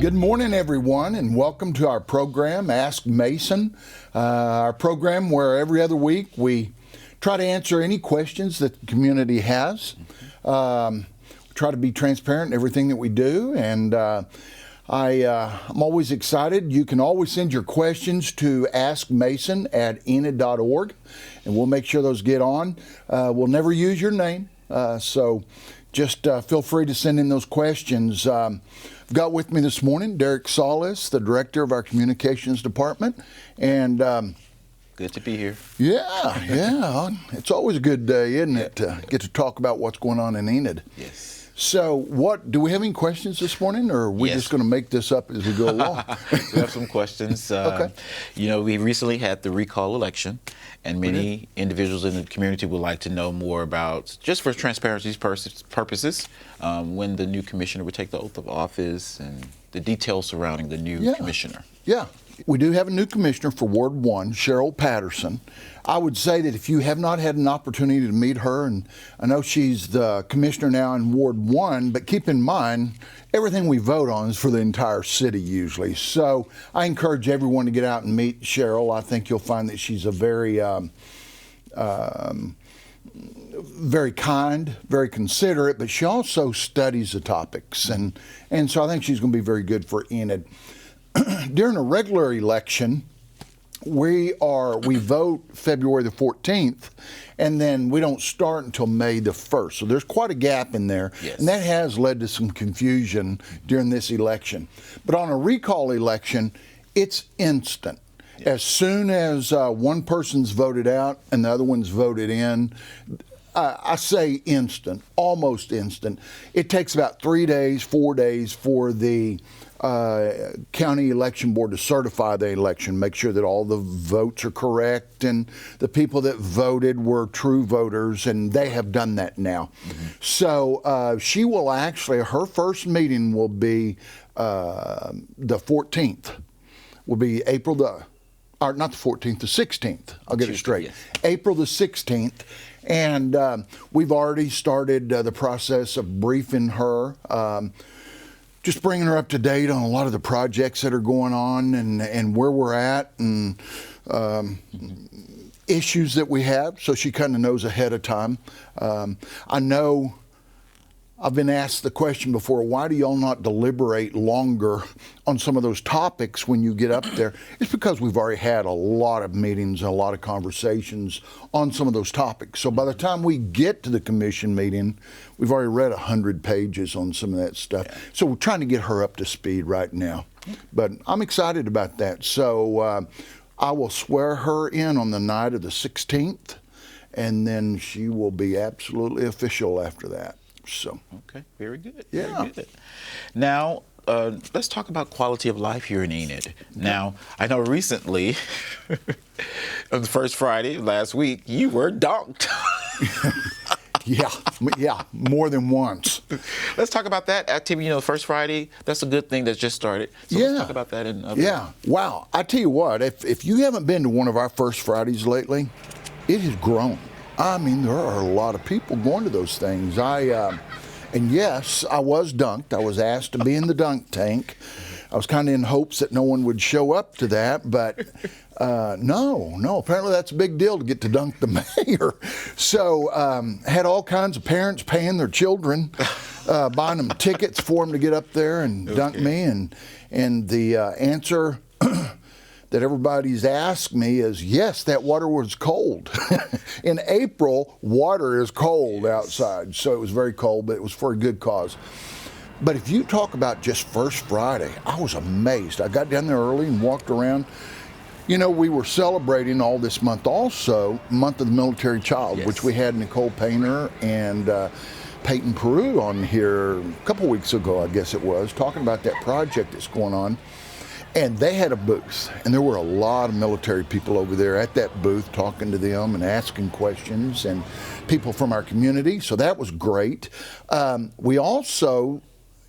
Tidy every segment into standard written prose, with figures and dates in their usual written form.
Good morning, everyone, and welcome to our program, Ask Mason, our program where every other week we try to answer any questions that the community has. We try to be transparent in everything that we do, and I'm always excited. You can always send your questions to AskMason@Enid.org, and we'll make sure those get on. We'll never use your name, so just feel free to send in those questions. I've got with me this morning Derrick Silas, the director of our communications department, and good to be here. Yeah, it's always a good day, isn't it, to get to talk about what's going on in Enid. Yes. So, do we have any questions this morning, or are we just going to make this up as we go along? We have some questions. Okay. You know, we recently had the recall election, and many individuals in the community would like to know more about, just for transparency's purposes, when the new commissioner would take the oath of office and the details surrounding the new commissioner. Yeah. We do have a new commissioner for Ward 1, Cheryl Patterson. I would say that if you have not had an opportunity to meet her, and I know she's the commissioner now in Ward 1, but keep in mind, everything we vote on is for the entire city usually. So I encourage everyone to get out and meet Cheryl. I think you'll find that she's a very kind, very considerate, but she also studies the topics. And so I think she's going to be very good for Enid. During a regular election, we vote February the 14th, and then we don't start until May the 1st. So there's quite a gap in there, and that has led to some confusion during this election. But on a recall election, it's instant. As soon as one person's voted out and the other one's voted in, I say instant, almost instant. It takes about 3 days, 4 days for the county election board to certify the election, make sure that all the votes are correct and the people that voted were true voters, and they have done that now. Mm-hmm. So she will actually, her first meeting will be the 14th, will be April the, or not the 14th, the 16th. I'll get it straight. Yes. April the 16th. And we've already started the process of briefing her, just bringing her up to date on a lot of the projects that are going on and where we're at and issues that we have, so she kind of knows ahead of time. I know I've been asked the question before, why do y'all not deliberate longer on some of those topics when you get up there? It's because we've already had a lot of meetings and a lot of conversations on some of those topics. So by the time we get to the commission meeting, we've already read 100 pages on some of that stuff. Yeah. So we're trying to get her up to speed right now. But I'm excited about that. So I will swear her in on the night of the 16th, and then she will be absolutely official after that. So okay, very good. Yeah. Very good. Now, let's talk about quality of life here in Enid. Now, I know recently, on the first Friday last week, you were dunked. Yeah, more than once. Let's talk about that activity. You know, first Friday, that's a good thing that's just started. So let's talk about that. Wow. I tell you what, if you haven't been to one of our first Fridays lately, it has grown. I mean, there are a lot of people going to those things. And yes, I was dunked. I was asked to be in the dunk tank. I was kind of in hopes that no one would show up to that, but no, apparently that's a big deal to get to dunk the mayor. So had all kinds of parents paying their children, buying them tickets for them to get up there and dunk me. And the answer that everybody's asked me is, yes, that water was cold. In April, water is cold outside, so it was very cold, but it was for a good cause. But if you talk about just first Friday, I was amazed. I got down there early and walked around. You know, we were celebrating all this month also, Month of the Military Child, which we had Nicole Painter and Peyton Peru on here a couple weeks ago, I guess it was, talking about that project that's going on. And they had a booth, and there were a lot of military people over there at that booth talking to them and asking questions, and people from our community, so that was great. We also,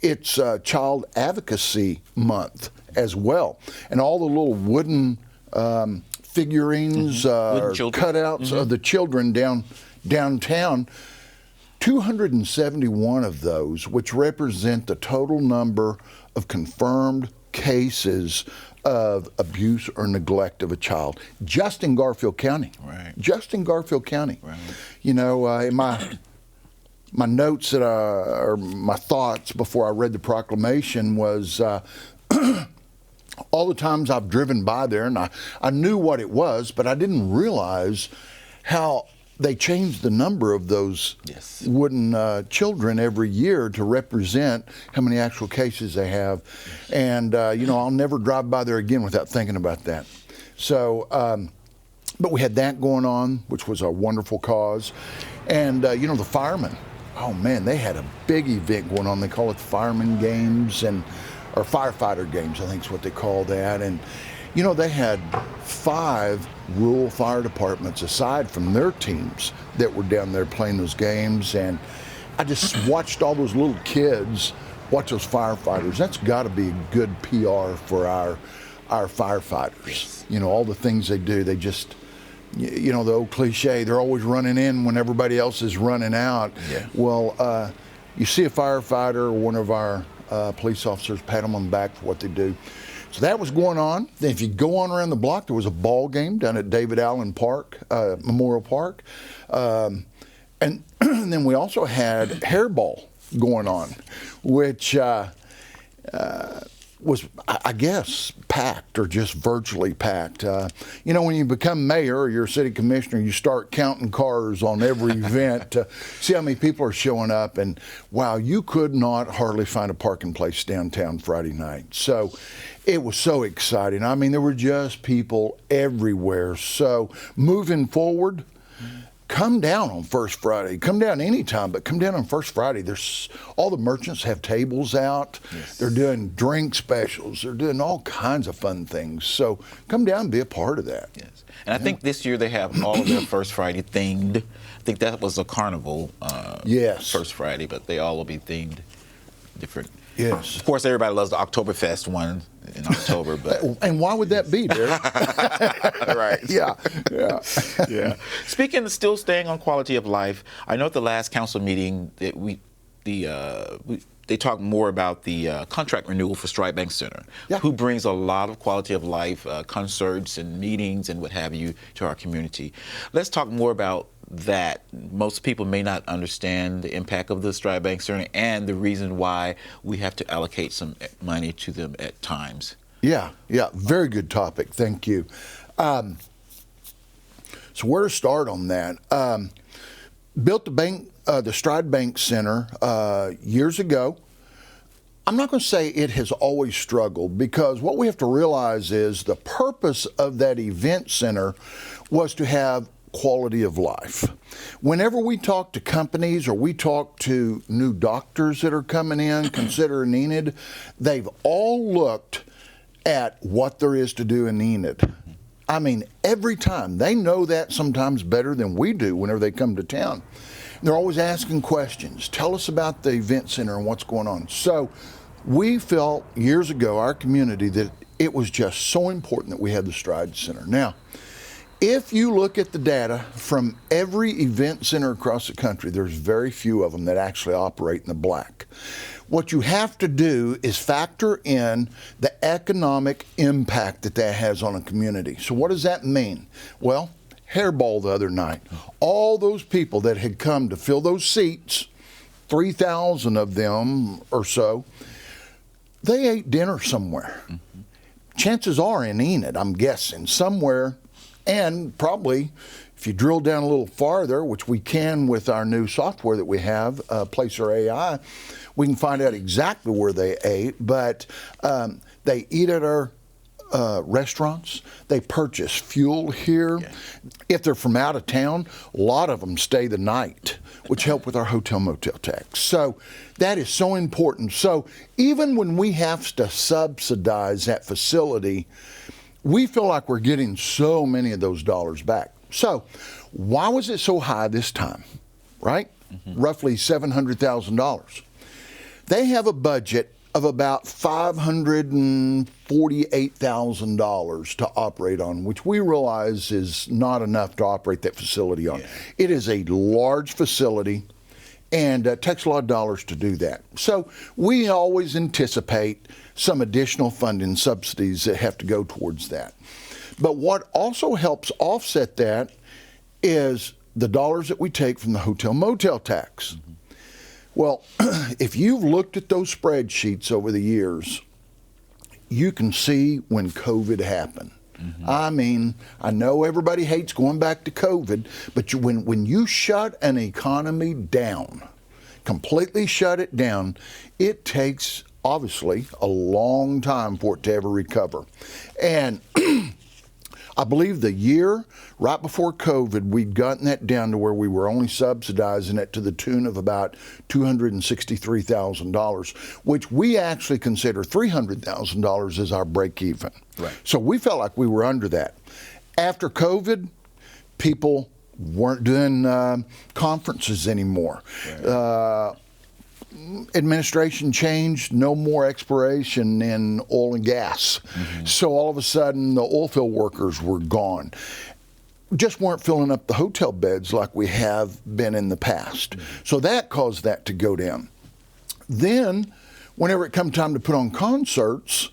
it's Child Advocacy Month as well, and all the little wooden figurines, cutouts of the children downtown, 271 of those, which represent the total number of confirmed cases of abuse or neglect of a child just in Garfield County. Right. Just in Garfield County. Right. You know, in my notes that or my thoughts before I read the proclamation was all the times I've driven by there, and I knew what it was, but I didn't realize how they changed the number of those Yes. wooden children every year to represent how many actual cases they have. And, you know, I'll never drive by there again without thinking about that. So, but we had that going on, which was a wonderful cause. And, you know, the firemen, oh man, they had a big event going on. They call it the Fireman Games, or Firefighter Games, I think is what they call that. And, you know, they had 5 rural fire departments aside from their teams that were down there playing those games. And I just watched all those little kids watch those firefighters. That's got to be good PR for our firefighters. Yes. You know, all the things they do, they just, you know, the old cliche, they're always running in when everybody else is running out. Yeah. Well, you see a firefighter or one of our police officers, pat them on the back for what they do. So that was going on. Then if you go on around the block, there was a ball game down at David Allen Park, Memorial Park. And then we also had hairball going on, which was, I guess, packed or just virtually packed. You know, when you become mayor or you're a city commissioner, you start counting cars on every event to see how many people are showing up. And wow, you could not hardly find a parking place downtown Friday night. So it was so exciting. I mean, there were just people everywhere. So moving forward, come down on First Friday. Come down anytime, but come down on First Friday. There's all the merchants have tables out. Yes. They're doing drink specials. They're doing all kinds of fun things. So come down and be a part of that. Yes. And I think this year they have all of their First Friday themed. I think that was a carnival Yes. First Friday, but they all will be themed different. Yes. Of course, everybody loves the Oktoberfest one in October, but And why would that be, Derrick? right. Yeah. Yeah. Speaking of still staying on quality of life, I know at the last council meeting that they talked more about the contract renewal for STRAT Bank Center, Yeah. who brings a lot of quality of life concerts and meetings and what have you to our community. Let's talk more about that. Most people may not understand the impact of the STRAT Bank Center and the reason why we have to allocate some money to them at times. Yeah. Very good topic. Thank you. So where to start on that? Built the STRAT Bank Center years ago. I'm not going to say it has always struggled, because what we have to realize is the purpose of that event center was to have quality of life. Whenever we talk to companies or we talk to new doctors that are coming in, considering Enid, they've all looked at what there is to do in Enid. I mean, every time. They know that sometimes better than we do whenever they come to town. They're always asking questions. Tell us about the event center and what's going on. So we felt years ago, our community, that it was just so important that we had the STRAT Center. Now, if you look at the data from every event center across the country, there's very few of them that actually operate in the black. What you have to do is factor in the economic impact that that has on a community. So what does that mean? Well, hairball the other night. All those people that had come to fill those seats, 3,000 of them or so, they ate dinner somewhere. Mm-hmm. Chances are in Enid, I'm guessing, somewhere. And probably, if you drill down a little farther, which we can with our new software that we have, Placer AI, we can find out exactly where they ate. But they eat at our restaurants. They purchase fuel here. Yeah. If they're from out of town, a lot of them stay the night, which help with our hotel motel tax. So that is so important. So even when we have to subsidize that facility, we feel like we're getting so many of those dollars back. So why was it so high this time, right? Mm-hmm. Roughly $700,000. They have a budget of about $548,000 to operate on, which we realize is not enough to operate that facility on. Yeah. It is a large facility. And it takes a lot of dollars to do that. So we always anticipate some additional funding subsidies that have to go towards that. But what also helps offset that is the dollars that we take from the hotel motel tax. Mm-hmm. Well, if you've looked at those spreadsheets over the years, you can see when COVID happened. Mm-hmm. I mean, I know everybody hates going back to COVID, but when you shut an economy down, completely shut it down, it takes, obviously, a long time for it to ever recover. And I believe the year right before COVID, we'd gotten that down to where we were only subsidizing it to the tune of about $263,000, which we actually consider $300,000 as our break even. Right. So we felt like we were under that. After COVID, people weren't doing conferences anymore. Right. Administration changed, no more exploration in oil and gas. Mm-hmm. So all of a sudden, the oil field workers were gone. Just weren't filling up the hotel beds like we have been in the past. Mm-hmm. So that caused that to go down. Then, whenever it come time to put on concerts,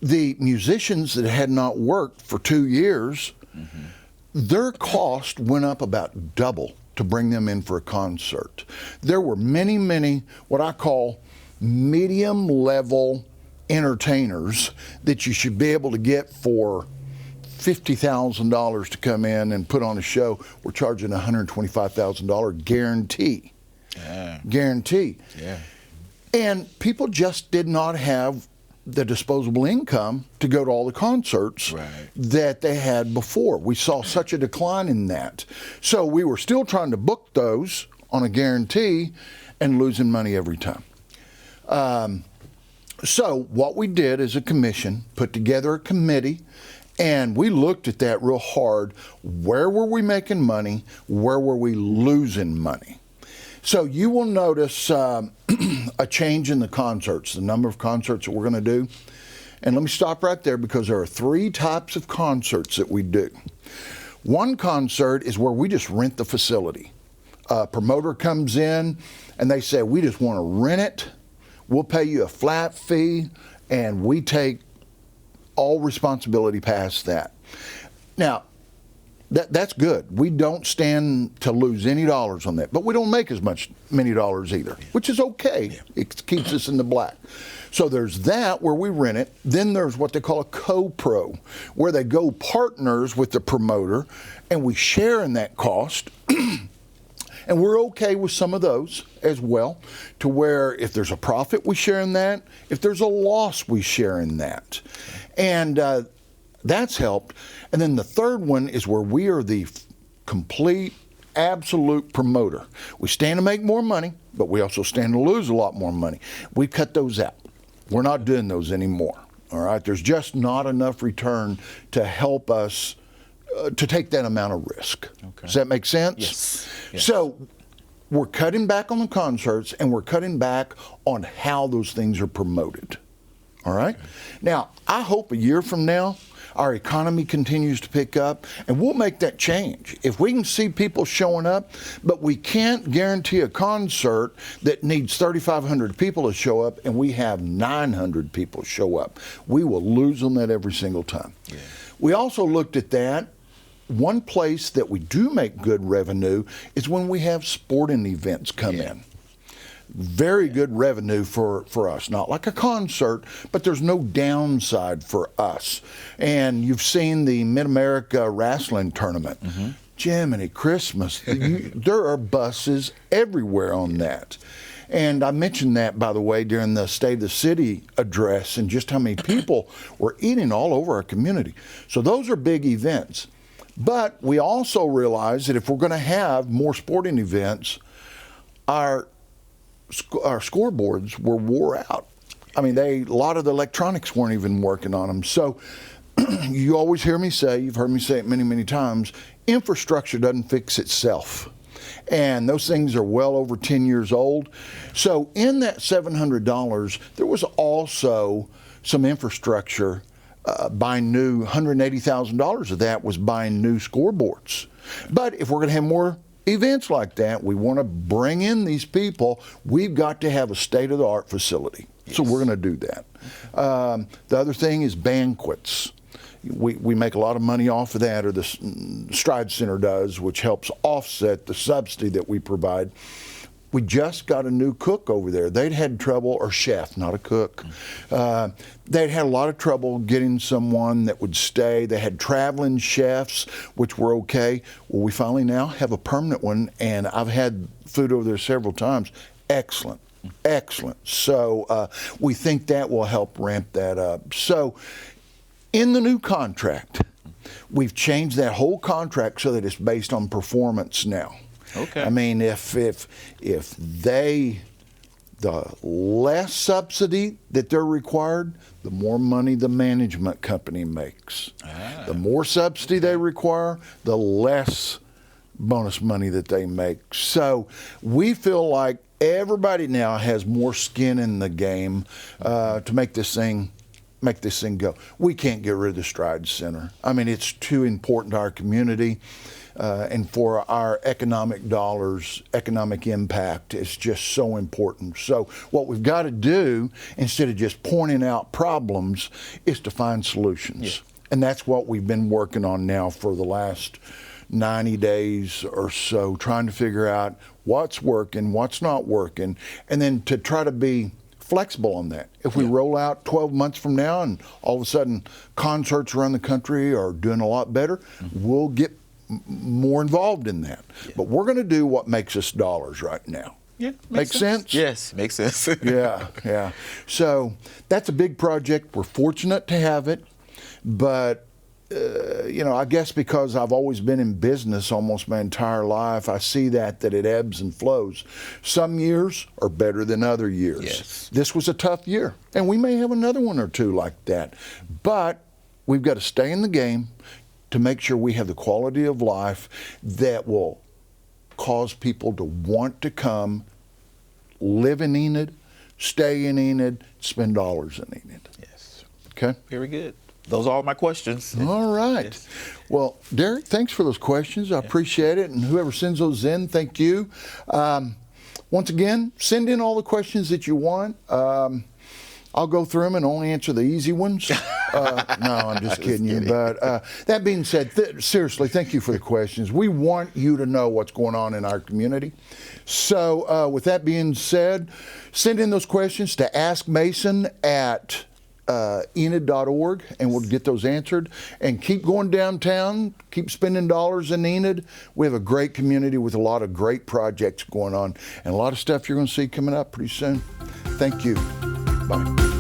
the musicians that had not worked for 2 years, mm-hmm. their cost went up about double to bring them in for a concert. There were many, many what I call medium level entertainers that you should be able to get for $50,000 to come in and put on a show. We're charging $125,000 guarantee. Yeah. Guarantee. Yeah. And people just did not have the disposable income to go to all the concerts that they had before. We saw such a decline in that. So we were still trying to book those on a guarantee and losing money every time. So what we did as a commission, put together a committee, and we looked at that real hard. Where were we making money? Where were we losing money? So you will notice a change in the concerts, the number of concerts that we're going to do. And let me stop right there because there are 3 types of concerts that we do. One concert is where we just rent the facility. A promoter comes in and they say, we just want to rent it. We'll pay you a flat fee and we take all responsibility past that. Now, that's good. We don't stand to lose any dollars on that, but we don't make as many dollars either, which is okay. Yeah. It keeps us in the black. So there's that where we rent it. Then there's what they call a co-pro, where they go partners with the promoter, and we share in that cost. And we're okay with some of those as well, to where if there's a profit, we share in that. If there's a loss, we share in that. And that's helped. And then the third one is where we are the complete, absolute promoter. We stand to make more money, but we also stand to lose a lot more money. We cut those out. We're not doing those anymore. All right? There's just not enough return to help us to take that amount of risk. Okay. Does that make sense? Yes. Yes. So we're cutting back on the concerts, and we're cutting back on how those things are promoted. All right? Okay. Now, I hope a year from now, our economy continues to pick up, and we'll make that change. If we can see people showing up, but we can't guarantee a concert that needs 3,500 people to show up, and we have 900 people show up, we will lose on that every single time. Yeah. We also looked at that. One place that we do make good revenue is when we have sporting events come in. Very good revenue for us. Not like a concert, but there's no downside for us. And you've seen the Mid-America Wrestling Tournament. Mm-hmm. Jiminy Christmas. There are buses everywhere on that. And I mentioned that, by the way, during the State of the City address, and just how many people were eating all over our community. So those are big events. But we also realize that if we're going to have more sporting events, our scoreboards were wore out. I mean, a lot of the electronics weren't even working on them. So you always hear me say, you've heard me say it many, many times, infrastructure doesn't fix itself. And those things are well over 10 years old. So in that $700, there was also some infrastructure buying new, $180,000 of that was buying new scoreboards. But if we're going to have more events like that, we want to bring in these people. We've got to have a state-of-the-art facility. Yes. So we're going to do that. The other thing is banquets. We make a lot of money off of that, or the STRAT Center does, which helps offset the subsidy that we provide. We just got a new cook over there. They'd had trouble, or chef, not a cook. They'd had a lot of trouble getting someone that would stay. They had traveling chefs, which were okay. Well, we finally now have a permanent one, and I've had food over there several times. Excellent, excellent. So we think that will help ramp that up. So in the new contract, we've changed that whole contract so that it's based on performance now. Okay. I mean, if the less subsidy that they're required, the more money the management company makes. The more subsidy they require, the less bonus money that they make. So we feel like everybody now has more skin in the game to make this thing go. We can't get rid of the STRAT Center. I mean, it's too important to our community. And for our economic dollars, economic impact is just so important. So what we've got to do, instead of just pointing out problems, is to find solutions. Yeah. And that's what we've been working on now for the last 90 days or so, trying to figure out what's working, what's not working, and then to try to be flexible on that. If we roll out 12 months from now and all of a sudden concerts around the country are doing a lot better, we'll get more involved in that. Yeah. But we're going to do what makes us dollars right now. Yeah, makes sense? Yes, makes sense. Yeah. So that's a big project. We're fortunate to have it, but I guess because I've always been in business almost my entire life, I see that it ebbs and flows. Some years are better than other years. Yes. This was a tough year, and we may have another one or two like that. But we've got to stay in the game to make sure we have the quality of life that will cause people to want to come, live in Enid, stay in Enid, spend dollars in Enid. Yes. Okay? Very good. Those are all my questions. All right. Yes. Well, Derrick, thanks for those questions. I appreciate it. And whoever sends those in, thank you. Once again, send in all the questions that you want. I'll go through them and only answer the easy ones. No, I'm just kidding you. But that being said, seriously, thank you for the questions. We want you to know what's going on in our community. So with that being said, send in those questions to AskMason at Enid.org, and we'll get those answered. And keep going downtown, keep spending dollars in Enid. We have a great community with a lot of great projects going on and a lot of stuff you're going to see coming up pretty soon. Thank you. Bye.